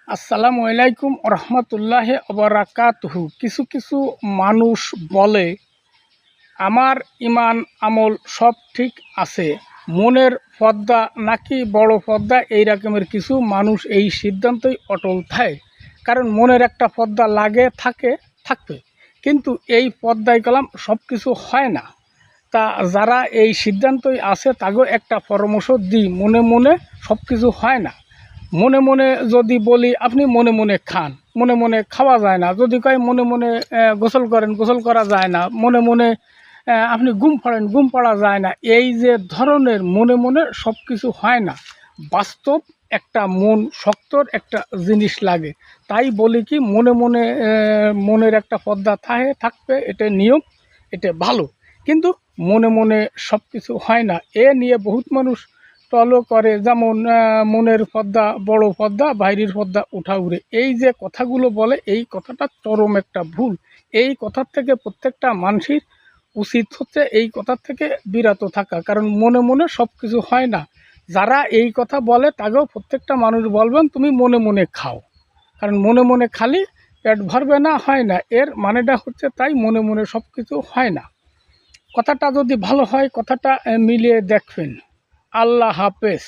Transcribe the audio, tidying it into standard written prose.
আসসালামু আলাইকুম রহমতুল্লাহ ওবরাকাতুহু। কিছু কিছু মানুষ বলে আমার ইমান আমল সব ঠিক আছে, মনের পর্দা নাকি বড় পর্দা, এই রকমের কিছু মানুষ এই সিদ্ধান্তই অটল থাকে। কারণ মনের একটা পর্দা লাগে থাকবে, কিন্তু এই পর্দায় কলাম সব কিছু হয় না। তা যারা এই সিদ্ধান্তই আছে তাকেও একটা পরামর্শ দিই, মনে মনে সব কিছু হয় না। মনে মনে যদি বলি আপনি মনে মনে খান, মনে মনে খাওয়া যায় না। যদি কয় মনে মনে গোসল করেন, গোসল করা যায় না। মনে মনে আপনি ঘুম পড়েন, ঘুম পড়া যায় না। এই যে ধরনের মনে মনে সব কিছু হয় না, বাস্তব একটা মন শক্তর একটা জিনিস লাগে। তাই বলি কি মনে মনে মনের একটা পর্দা থাকবে, এটা নিয়ম, এটা ভালো। কিন্তু মনে মনে সব কিছু হয় না, এ নিয়ে বহুত মানুষ টলও করে। যেমন মনের পর্দা বড় পর্দা, বাইরের পর্দা উঠা উড়ে, এই যে কথাগুলো বলে, এই কথাটা চরম একটা ভুল। এই কথার থেকে প্রত্যেকটা মানুষের উচিত হচ্ছে এই কথার থেকে বিরত থাকা। কারণ মনে মনে সব কিছু হয় না। যারা এই কথা বলে তাকেও প্রত্যেকটা মানুষ বলবেন তুমি মনে মনে খাও, কারণ মনে মনে খালি পেট ভরবে না, হয় না। এর মানেটা হচ্ছে তাই মনে মনে সব কিছু হয় না। কথাটা যদি ভালো হয় কথাটা মিলিয়ে দেখবেন। আল্লাহ হাফেজ।